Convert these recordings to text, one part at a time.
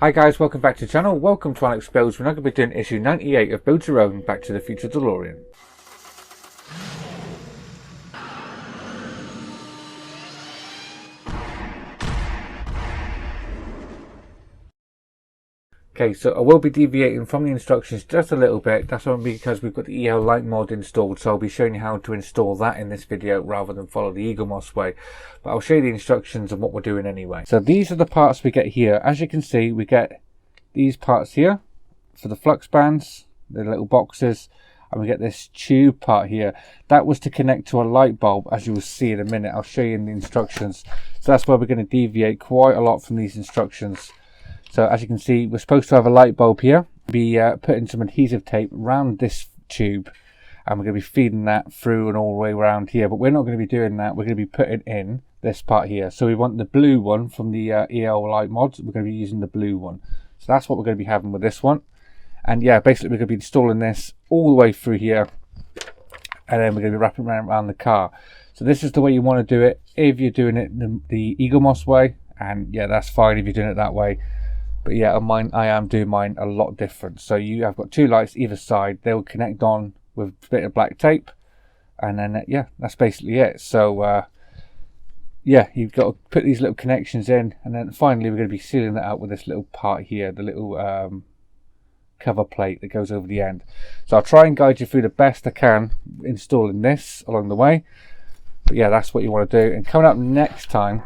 Hi guys, welcome back to the channel. Welcome to Alex Builds. We're now going to be doing issue 98 of Build Your Own Back to the Future Delorean. Okay, so I will be deviating from the instructions just a little bit. That's only because we've got the EL Light mod installed, so I'll be showing you how to install that in this video rather than follow the eaglemoss way. But I'll show you the instructions and what we're doing anyway. So these are the parts we get here. As you can see, we get these parts here for the flux bands, the little boxes, and we get this tube part here. That was to connect to a light bulb, as you will see in a minute. I'll show you in the instructions. So that's where we're going to deviate quite a lot from these instructions. So as you can see, we're supposed to have a light bulb here. Be putting some adhesive tape around this tube, and we're going to be feeding that through and all the way around here. But we're not going to be doing that. We're going to be putting in this part here. So we want the blue one from the EL Light mods. We're going to be using the blue one. So that's what we're going to be having with this one. And yeah, basically we're going to be installing this all the way through here, and then we're going to be wrapping around the car. So this is the way you want to do it if you're doing it the eaglemoss way, and yeah, that's fine if you're doing it that way. But yeah, on mine, I am doing mine a lot different. So you have got two lights either side. They will connect on with a bit of black tape, and then yeah, that's basically it. So yeah, you've got to put these little connections in, and then finally we're going to be sealing that out with this little part here, the little cover plate that goes over the end. So I'll try and guide you through the best I can installing this along the way. But yeah, that's what you want to do. And coming up next time,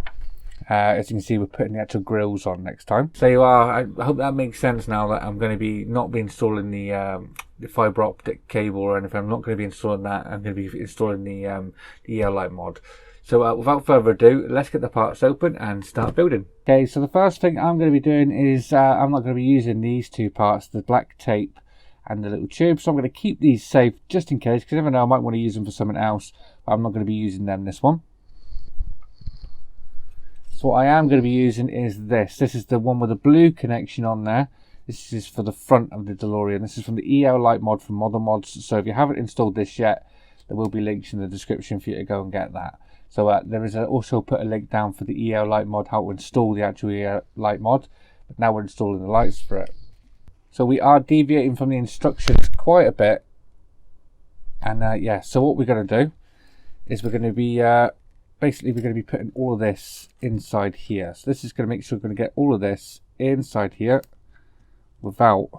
as you can see, we're putting the actual grills on next time. So you are, I hope that makes sense now that I'm going to be not be installing the fiber optic cable or anything. I'm not going to be installing that. I'm going to be installing the EL Light mod. So without further ado, let's get the parts open and start building. Okay, so the first thing I'm going to be doing is I'm not going to be using these two parts, the black tape and the little tube. So I'm going to keep these safe just in case, because you never know, I might want to use them for something else. But I'm not going to be using them this one. So what I am going to be using is this. This is the one with the blue connection on there. This is for the front of the DeLorean. This is from the EL Light mod from Model Mods. So if you haven't installed this yet, there will be links in the description for you to go and get that. So there is also put a link down for the EL Light mod, how to install the actual EL Light mod. But now we're installing the lights for it. So we are deviating from the instructions quite a bit. And yeah, so what we're going to do is we're going to be, basically we're going to be putting all of this inside here. So this is going to make sure we're going to get all of this inside here without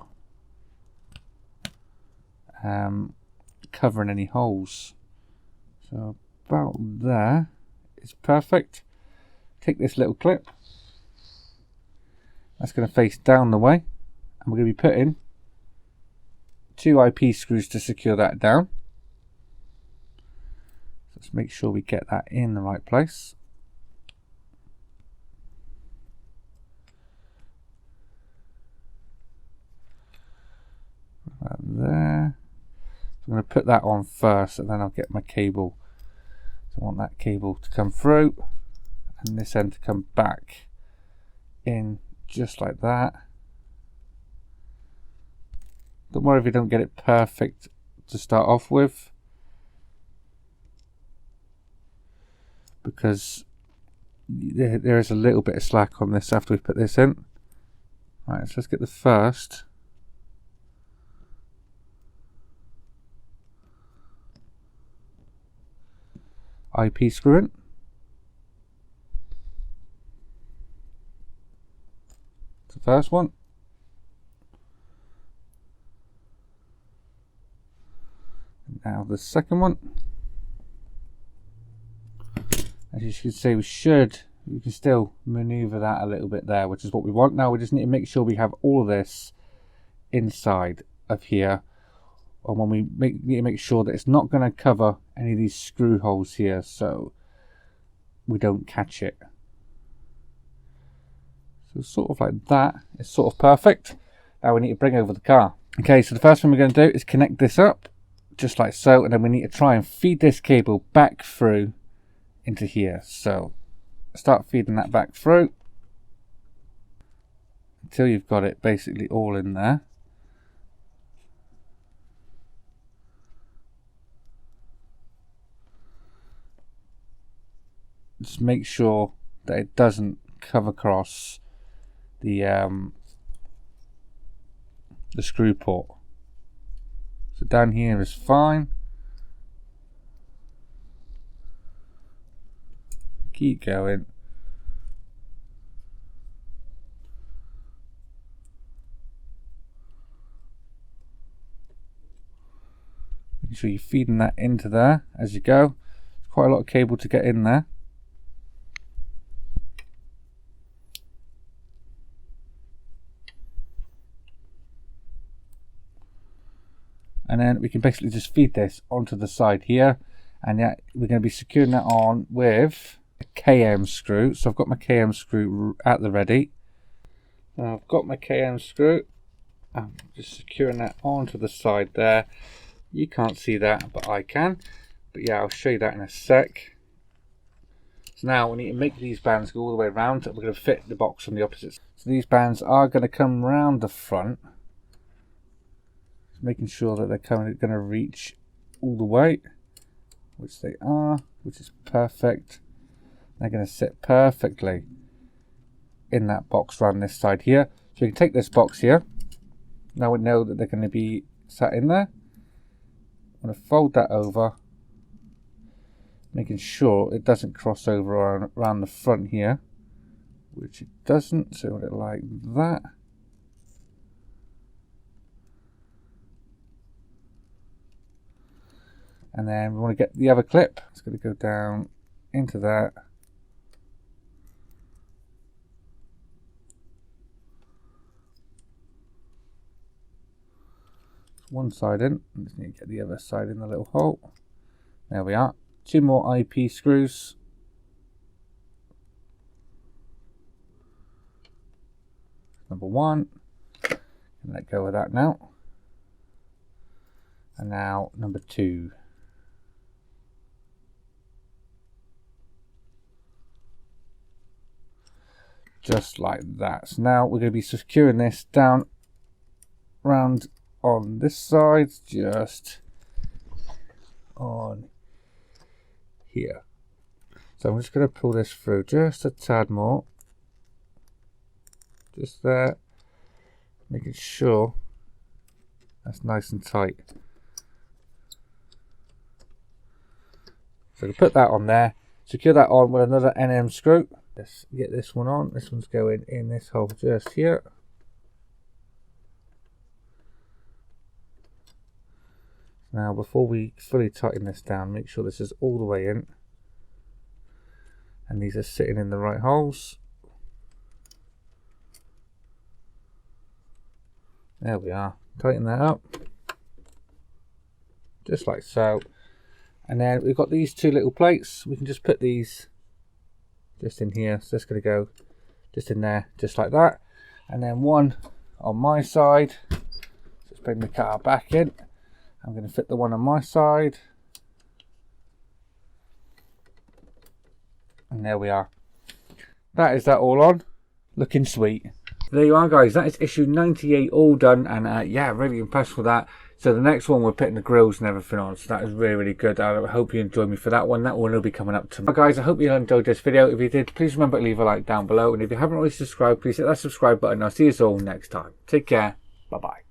covering any holes. So about there is perfect. Take this little clip, that's going to face down the way, and we're going to be putting two IP screws to secure that down. Let's make sure we get that in the right place. About there. So I'm going to put that on first, and then I'll get my cable. So I want that cable to come through and this end to come back in just like that. Don't worry if you don't get it perfect to start off with, because there is a little bit of slack on this after we put this in. Right, so let's get the first IP screw in. It's the first one. Now the second one. As you can see, we can still maneuver that a little bit there, which is what we want. Now we just need to make sure we have all of this inside of here, and when we need to make sure that it's not going to cover any of these screw holes here, so we don't catch it. So sort of like that is sort of perfect. Now we need to bring over the car. Okay, so the first thing we're going to do is connect this up just like so, and then we need to try and feed this cable back through into here. So start feeding that back through until you've got it basically all in there. Just make sure that it doesn't come across the the screw port. So down here is fine. Keep going. Making sure you're feeding that into there as you go. It's quite a lot of cable to get in there. And then we can basically just feed this onto the side here, and yeah, we're going to be securing that on with a KM screw. So I've got my KM screw at the ready. Now I've got my KM screw. I'm just securing that onto the side there. You can't see that, but I can. But yeah, I'll show you that in a sec. So now we need to make these bands go all the way around. We're going to fit the box on the opposite. So these bands are going to come round the front. Making sure that they're going to reach all the way, which they are, which is perfect. They're going to sit perfectly in that box around this side here. So we can take this box here. Now we know that they're going to be sat in there. I'm going to fold that over, making sure it doesn't cross over around the front here, which it doesn't. So it like that. And then we want to get the other clip. It's going to go down into that. One side in. I just need to get the other side in the little hole. There we are. 2 more IP screws. Number 1. Let go of that now. And now number 2. Just like that. So now we're going to be securing this down round on this side, just on here. So I'm just going to pull this through just a tad more, just there, making sure that's nice and tight. So to put that on there, secure that on with another NM screw. Let's get this one on. This one's going in this hole just here. Now before we fully tighten this down, make sure this is all the way in. And these are sitting in the right holes. There we are. Tighten that up. Just like so. And then we've got these 2 little plates. We can just put these just in here. So it's going to go just in there, just like that. And then one on my side. Just bring the car back in. I'm going to fit the one on my side. And there we are. That is that all on. Looking sweet. There you are, guys. That is issue 98 all done. And yeah, really impressed with that. So the next one, we're putting the grills and everything on. So that is really, really good. I hope you enjoyed me for that one. That one will be coming up tomorrow. Guys, I hope you enjoyed this video. If you did, please remember to leave a like down below. And if you haven't already subscribed, please hit that subscribe button. I'll see you all next time. Take care. Bye-bye.